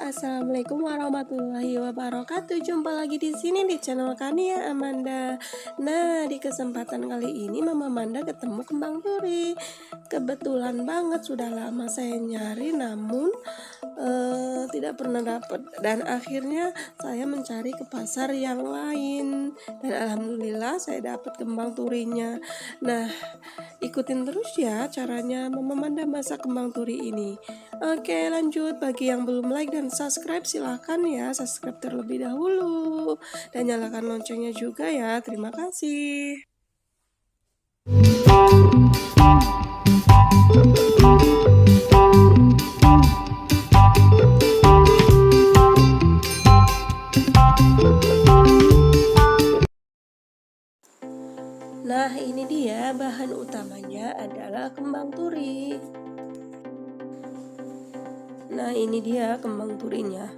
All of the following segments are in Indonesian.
Assalamualaikum warahmatullahi wabarakatuh. Jumpa lagi di sini di channel Kania Manda. Nah, di kesempatan kali ini Mama Manda ketemu kembang turi. Kebetulan banget sudah lama saya nyari, namun tidak pernah dapat. Dan akhirnya saya mencari ke pasar yang lain. Dan alhamdulillah saya dapat kembang turinya. Nah, ikutin terus ya caranya Mama Manda masak kembang turi ini. Oke, lanjut. Bagi yang belum like dan subscribe, silahkan ya subscribe terlebih dahulu dan nyalakan loncengnya juga ya. Terima kasih. Nah, ini dia bahan utamanya adalah kembang turi. Nah, ini dia kembang turinya.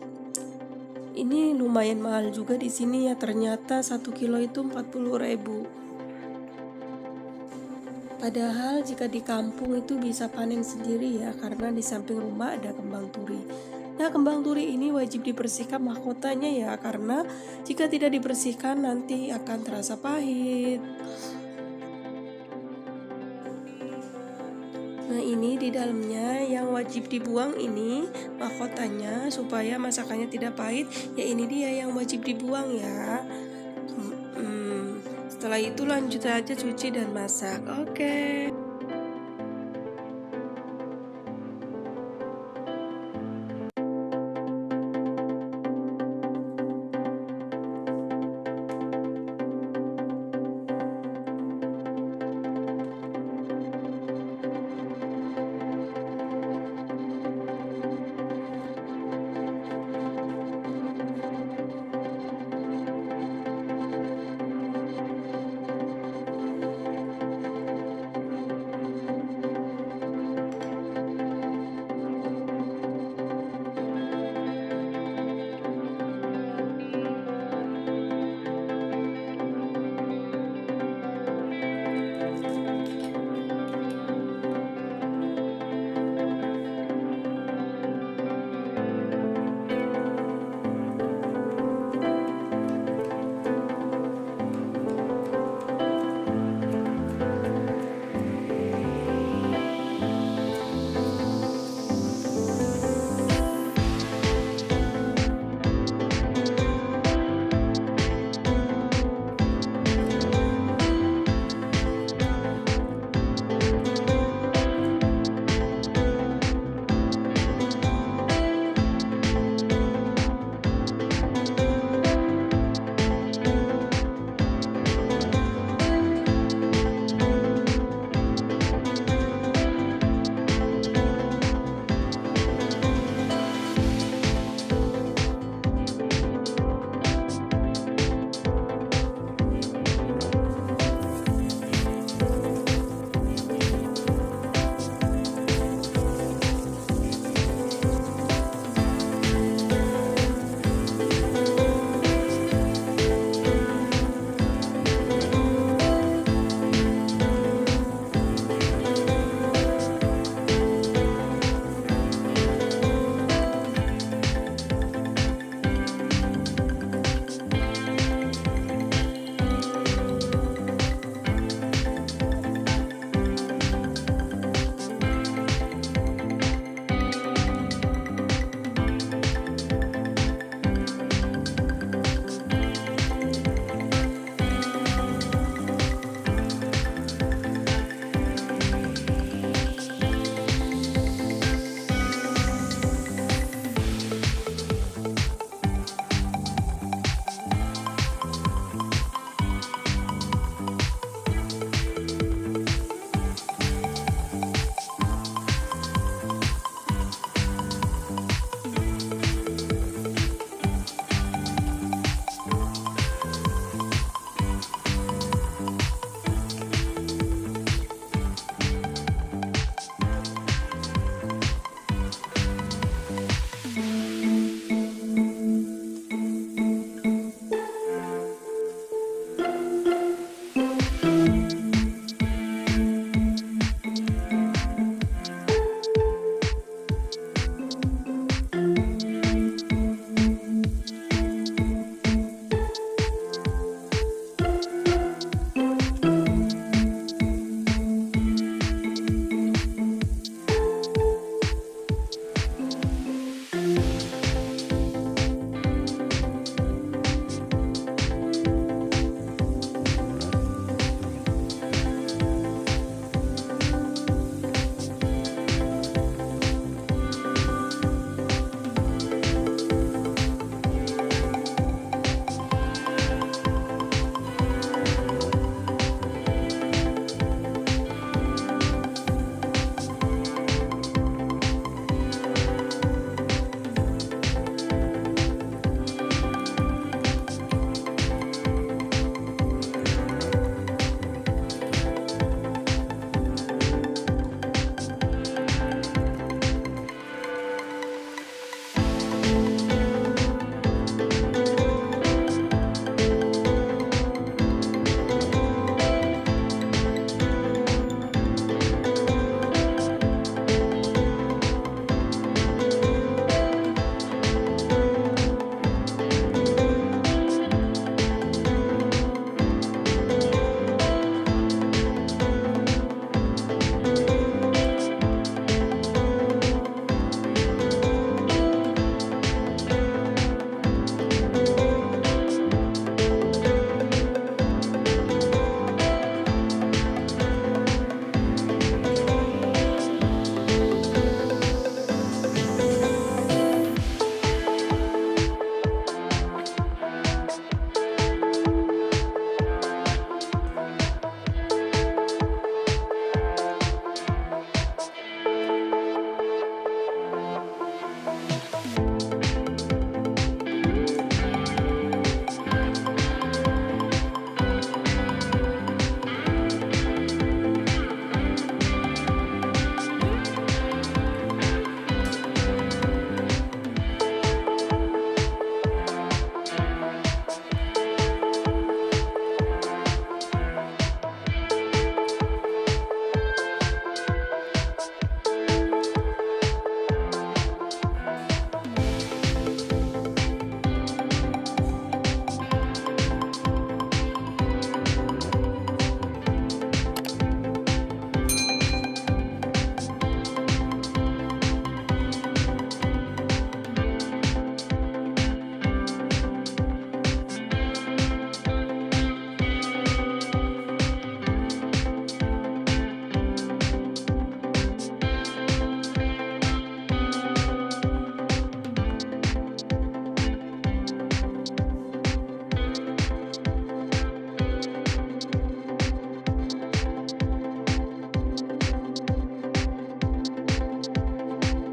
Ini lumayan mahal juga di sini ya. Ternyata 1 kilo itu 40.000. Padahal jika di kampung itu bisa panen sendiri ya, karena di samping rumah ada kembang turi. Nah, kembang turi ini wajib dibersihkan mahkotanya ya, karena jika tidak dibersihkan nanti akan terasa pahit. Nah, ini di dalamnya yang wajib dibuang ini mahkotanya supaya masakannya tidak pahit. Ya, ini dia yang wajib dibuang ya. Setelah itu lanjut aja cuci dan masak. Oke.